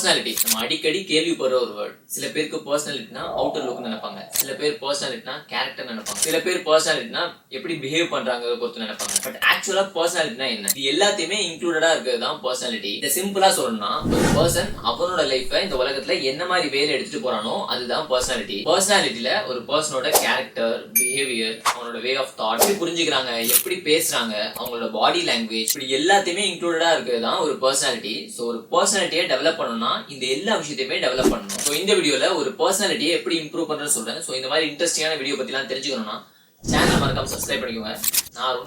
Personality நம்ம அடிக்கடி கேள்விப்படுற ஒரு வேர்ட். சில பேருக்கு பர்சனாலிட்டினா அவுட்டர் லுக் நினைப்பாங்க, சில பேர் பர்சனாலிட்டினா கேரக்டர் நினைப்பாங்க, சில பேர் பர்சனாலிட்டினா எப்படி பிஹேவ் பண்றாங்க பொறுத்து நினைப்பாங்க. பட் ஆக்சுவலா பர்சனாலிட்டினா என்ன? இது எல்லாத்தையுமே இன்க்ளூடடா இருக்கிறது தான் பர்சனாலிட்டி. இதை சிம்பிளா சொல்லணும்னா ஒரு பர்சன் அவனோட லைஃபை இந்த உலகத்துல என்ன மாதிரி வேலை எடுத்துட்டு போறானோ அதுதான் பர்சனாலிட்டி. பர்சனாலிட்டியில ஒரு பர்சனோட கேரக்டர், பிஹேவியர், அவனோட வே ஆஃப் தாட், எப்படி புரிஞ்சுக்கிறாங்க, எப்படி பேசுறாங்க, அவங்களோட பாடி லாங்குவேஜ், இப்படி எல்லாத்தையுமே இன்க்ளூடடா இருக்கிறது தான் ஒரு பர்சனாலிட்டி. ஸோ ஒரு பர்சனாலிட்டியை டெவலப் பண்ணணும்னா இந்த எல்லா விஷயத்தையுமே டெவலப் பண்ணணும். ஸோ இந்த வீடியோல ஒரு பர்சனாலிட்டியை எப்படி இம்ப்ரூவ் பண்றேன்னு சொல்றேன். ஸோ இந்த மாதிரி இன்ட்ரெஸ்டிங்கான வீடியோ பத்திலாம் தெரிஞ்சுக்கணும்னா சேனல் மறக்காம சப்ஸ்கிரைப் பண்ணிக்கோங்க. நான்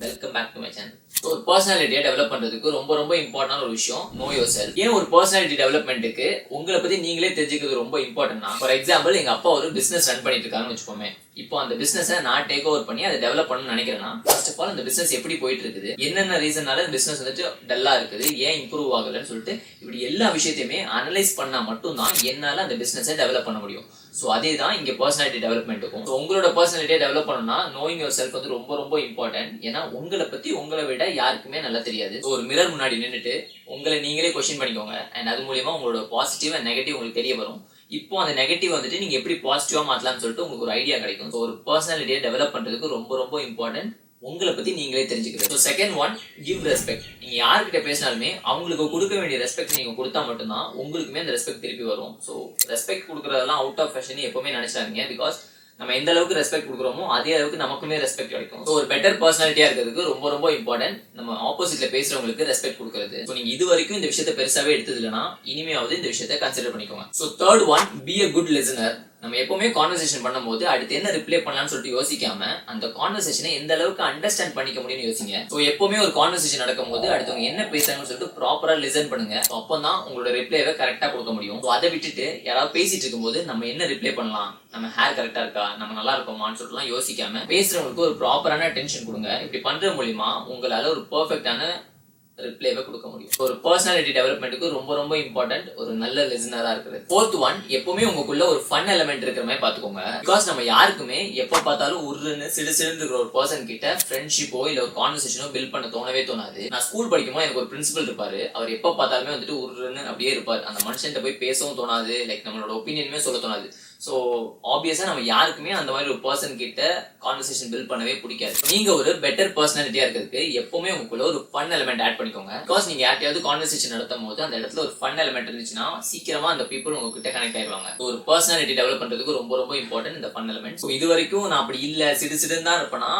welcome back to my channel. ஒரு பர்சனாலிட்டியை டெவலப் பண்றதுக்கு ரொம்ப ரொம்ப இம்பார்ட்டன்டான ஒரு விஷயம் நோ யுவர் செல்ஃப். ஏன் ஒரு பர்சனாலிட்டி டெவலப்மெண்ட்டுக்கு உங்களை பத்தி நீங்களே தெரிஞ்சுக்கிறது ரொம்ப இம்பார்ட்டன்ட்னா, ஃபார் எக்ஸாம்பிள் எங்க அப்பா ஒரு பிசினஸ் ரன் பண்ணிட்டு இருக்காருன்னு வச்சுக்கோமே. இப்போ அந்த பிசினஸை நான் டேக் ஓவர் பண்ணி அதை டெவலப் பண்ணணும்னு நினைக்கிறேன்னா, ஃபர்ஸ்ட் ஆஃப் ஆல் அந்த பிசினஸ் எப்படி போயிட்டு இருக்குது, என்னென்ன ரீசனால இந்த பிசினஸ் வந்துட்டு டல்லா இருக்குது, ஏன் இம்ப்ரூவ் ஆகலன்னு சொல்லிட்டு இப்படி எல்லா விஷயத்தையுமே அனலைஸ் பண்ணா மட்டும்தான் என்னால அந்த பிசினஸை டெவலப் பண்ண முடியும். ஸோ அதே தான் இங்க பர்சனாலிட்டி டெவலப்மெண்ட்டுக்கும். ஸோ உங்களோட பர்சனாலிட்டியை டெவலப் பண்ணணும்னா நோயிங் யுவர் செல்ஃப் வந்து ரொம்ப ரொம்ப இம்பார்ட்டன்ட். ஏன்னா உங்களை பத்தி உங்களை விட யாருக்குமே நல்லா தெரியாது. ஒரு மிரர் முன்னாடி நின்றுட்டு உங்களை நீங்களே கொஸ்டின் பண்ணிக்கோங்க. அண்ட் அது மூலியமா உங்களோட பாசிட்டிவ் அண்ட் நெகட்டிவ் உங்களுக்கு தெரிய வரும். இப்போ அந்த நெகட்டிவ் வந்துட்டு நீங்க எப்படி பாசிட்டிவா மாத்தலாம்னு சொல்லிட்டு உங்களுக்கு ஒரு ஐடியா கிடைக்கும். ஸோ ஒரு பர்சனாலிட்டியை டெவலப் பண்றதுக்கு ரொம்ப ரொம்ப இம்பார்ட்டன்ட் உங்களை பத்தி நீங்களே தெரிஞ்சுக்கிறது. So second one, give respect. நீங்க யார்கிட்ட பேசினாலுமே அவங்களுக்கு கொடுக்க வேண்டிய ரெஸ்பெக்ட் நீங்க கொடுத்தா மட்டும்தான் உங்களுக்குமே அந்த ரெஸ்பெக்ட் திருப்பி வரும். ஸோ ரெஸ்பெக்ட் கொடுக்கறதெல்லாம் அவுட் ஆஃப் ஃபேஷன் எப்பவுமே நினைச்சாங்க. பிகாஸ் நம்ம எந்த அளவுக்கு ரெஸ்பெக்ட் கொடுக்குறோமோ அதே அளவுக்கு நமக்குமே ரெஸ்பெக்ட் கிடைக்கும். ஸோ ஒரு பெட்டர் பர்சனாலிட்டியா இருக்கிறதுக்கு ரொம்ப ரொம்ப இம்பார்ட்டன்ட் நம்ம ஆப்போசிட்ல பேசுறவங்களுக்கு ரெஸ்பெக்ட் கொடுக்கறது. ஸோ நீங்க இது வரைக்கும் இந்த விஷயத்தை பெருசாவே எடுத்தது இல்லைன்னா இனிமையாவது இந்த விஷயத்தை கன்சிடர் பண்ணிக்கோங்க. So third one, be a good listener. நம்ம எப்பவுமே கான்வர்சேஷன் பண்ணும்போது அடுத்து என்ன ரிப்ளை பண்ணலாம்னு சொல்லிட்டு யோசிக்காம அந்த கான்வர்சேஷனை எந்த அளவுக்கு அண்டர்ஸ்டாண்ட் பண்ணிக்க முடியும்னு யோசிங்க. ஸோ எப்பவுமே ஒரு கான்வர்சேஷன் நடக்கும்போது அடுத்தவங்க என்ன பேசுறாங்கன்னு சொல்லிட்டு ப்ராப்பரா லிசன் பண்ணுங்க. அப்பதான் உங்களோட ரிப்ளைவை கரெக்டா கொடுக்க முடியும். ஸோ அதை விட்டுட்டு யாராவது பேசிட்டு இருக்கும்போது நம்ம என்ன ரிப்ளை பண்ணலாம், நம்ம ஹேர் கரெக்டா இருக்கா, நம்ம நல்லா இருக்கோமான்னு சொல்லிட்டு யோசிக்காம பேசுறவங்களுக்கு ஒரு ப்ராப்பரான அட்டென்ஷன் கொடுங்க. இப்படி பண்ற மூலியமா உங்களால ஒரு பெர்ஃபெக்டான ரிப்ளைவை கொடுக்க முடியும். ஒரு பர்சனாலிட்டி டெவலப்மெண்ட்டுக்கு ரொம்ப ரொம்ப இம்பார்ட்டன்ட் ஒரு நல்ல லிசனரா இருக்குது. ஃபோர்த் ஒன், எப்பவுமே உங்களுக்குள்ள ஒரு ஃபன் எலிமெண்ட் இருக்கிற மாதிரி பாத்துக்கோங்க. பிகாஸ் நம்ம யாருக்குமே எப்ப பார்த்தாலும் உருன்னு சிடுசிடுன்னு இருக்கிற ஒரு பர்சன் கிட்ட ஃப்ரெண்ட்ஷிப்போ இல்ல ஒரு கான்வர்சேஷனோ பில்ட் பண்ண தோணவே தோணாது. நான் ஸ்கூல் படிக்கும்போது எனக்கு ஒரு பிரின்சிபல் இருப்பாரு. அவர் எப்ப பார்த்தாலுமே வந்துட்டு உருன்னு அப்படியே இருப்பாரு. அந்த மனுஷன்ட்ட போய் பேசவும் தோணாது, லைக் நம்மளோட ஒப்பீனியனுமே சொல்ல தோணாது. ஸோ ஆப்வியஸா நம்ம யாருக்குமே அந்த மாதிரி ஒரு பர்சன் கிட்ட கான்வர்சேஷன் பில்ட் பண்ணவே பிடிக்காது. நீங்க ஒரு பெட்டர் பர்சனாலிட்டியா இருக்கிறதுக்கு எப்பவுமே உங்களுக்குள்ள ஒரு ஃபன் எலிமெண்ட் ஆட் பண்ணிக்கோங்க. பிகாஸ் நீங்க யார்ட்டையாவது கான்வர்சேஷன் நடத்தும் போது அந்த இடத்துல ஒரு ஃபன் எலிமெண்ட் இருந்துச்சுன்னா சீக்கிரமா அந்த பீப்புள் உங்ககிட்ட கனெக்ட் ஆயிடுவாங்க. ஒரு பர்சனாலிட்டி டெவலப் பண்றதுக்கு ரொம்ப ரொம்ப இம்பார்ட்டன்ட் இந்த ஃபன் எலிமெண்ட். ஸோ இது வரைக்கும் நான் அப்படி இல்ல சிடுசிடுன்னு தான் இருப்பேன்னா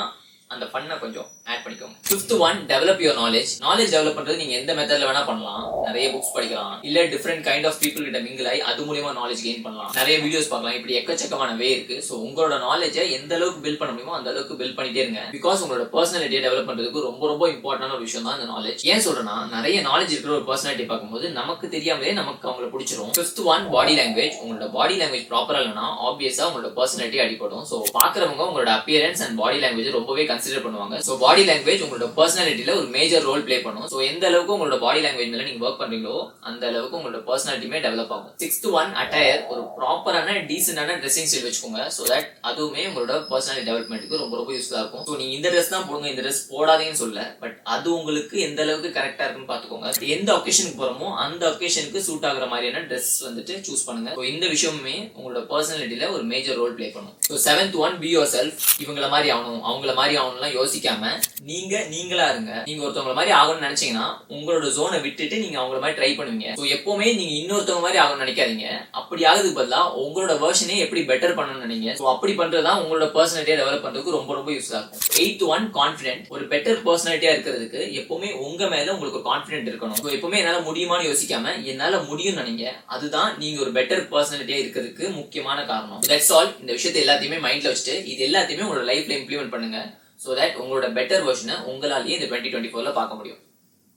அந்த ஃபன்னை கொஞ்சம் ஆட் பண்ணிக்கோங்க. Fifth one, develop your knowledge. Knowledge develop பண்றது நீங்க எந்த மெத்தட்ல வேணா பண்ணலாம். நிறைய புக்ஸ் படிக்கலாம், இல்ல டிஃப்ரெண்ட் கைண்ட் ஆஃப் பீப்புள் கிட்ட மிங்கிள் ஆகி அது மூலியமா நாலேஜ் கெயின் பண்ணலாம், நிறைய வீடியோஸ் பார்க்கலாம். இப்படி எக்கச்சக்கமான வே இருக்கு. ஸோ உங்களோட நாலேஜை எந்த அளவுக்கு பில்ட் பண்ண முடியுமோ அந்த அளவுக்கு பில்ட் பண்ணிட்டே இருங்க. பிகாஸ் உங்களோட பர்சனாலிட்டியை டெவலப் பண்றதுக்கு ரொம்ப ரொம்ப இம்பார்ட்டன்டான ஒரு விஷயம் தான் இந்த நாலேஜ். ஏன் சொல்றேன்னா நிறைய நாலேஜ் இருக்கிற ஒரு பர்சனாலிட்டி பார்க்கும்போது நமக்கு தெரியாமலே நமக்கு அவங்களை பிடிச்சிரும். Fifth one, body language. உங்களோட பாடி லாங்குவேஜ் ப்ராப்பரா இல்லைன்னா ஆப்வியஸா உங்களோட பர்சனாலிட்டி அடிப்படும். ஸோ பாக்குறவங்க உங்களோட அப்பியரன்ஸ் அண்ட் பாடி லாங்குவேஜ் ரொம்பவே கன்சிடர் பண்ணுவாங்க. ஸோ பாடி லாங்குவேஜ் உங்களோட பர்சனாலிட்டியில ஒரு மேஜர் ரோல் பிளே பண்ணும். ஸோ எந்த அளவுக்கு உங்களோட பாடி லாங்குவேஜ் மேல நீங்க ஒர்க் பண்றீங்களோ அந்த அளவுக்கு உங்களோட பர்சனாலிட்டியுமே டெவலப் ஆகும். Sixth one, attire. ஒரு ப்ராப்பரான டீசென்டான ட்ரெஸ்ஸிங் ஸ்டைல் வச்சுக்கோங்க. ஸோ தட் அதுவுமே உங்களோட பர்சனாலிட்டி டெவலப்மெண்ட்டுக்கு ரொம்ப ரொம்ப யூஸ்ஃபுல்லா இருக்கும். ஸோ நீங்க இந்த ட்ரெஸ் தான் போடுங்க, இந்த ட்ரெஸ் போடாதீங்கன்னு சொல்ல, பட் அது உங்களுக்கு எந்த அளவுக்கு கரெக்டா இருக்குன்னு பாத்துக்கோங்க. எந்த ஒகேஷனுக்கு போறோமோ அந்த ஒகேஷனுக்கு சூட் ஆகுற மாதிரியான ட்ரெஸ் வந்துட்டு சூஸ் பண்ணுங்க. ஸோ இந்த விஷயமுமே உங்களோட பர்சனாலிட்டியில ஒரு மேஜர் ரோல் பிளே பண்ணும். So seventh one, be your self. இவங்கள மாதிரி ஆகணும் அவங்கள மாதிரி ஆகணும்லாம் யோசிக்காம நீங்களா இருங்க. நீங்க ஒருத்தவங்க மாதிரி ஆகணும்னு நினைச்சீங்கன்னா உங்களோட ஜோனை விட்டுட்டு நீங்க அவங்கள மாதிரி ட்ரை பண்ணுவீங்க. ஸோ எப்பவுமே நீங்க இன்னொருத்தவங்க மாதிரி ஆகணும்னு நினைக்காதீங்க. அப்படி ஆகுதுக்கு பதிலா உங்களோட வெர்ஷனே எப்படி பெட்டர் பண்ணணும்னு நினைங்க. ஸோ அப்படி பண்றதா உங்களோட பர்சனாலிட்டியை டெவலப் பண்றதுக்கு ரொம்ப ரொம்ப யூஸ்ஃபுல்லா இருக்கும். Eighth one, confident. ஒரு பெட்டர் பர்சனாலிட்டியா இருக்கிறதுக்கு எப்பவுமே உங்க மேல உங்களுக்கு கான்ஃபிடென்ட் இருக்கணும். ஸோ எப்பவுமே என்னால முடியுமான்னு யோசிக்காம என்னால முடியும்னு நினைங்க. அதுதான் நீங்க ஒரு பெட்டர் பர்சனாலிட்டியா இருக்கிறதுக்கு முக்கியமான காரணம். That's all. இந்த விஷயத்தை எல்லாத்தையுமே மைண்ட்ல வச்சுட்டு இது எல்லாத்தையுமே உங்களோட லைஃப்ல இம்ப்ளிமெண்ட் பண்ணுங்க. So that உங்களோட பெட்டர் வெர்ஷனை உங்களாலேயே இந்த 2024ல பார்க்க முடியும்.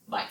பாய்.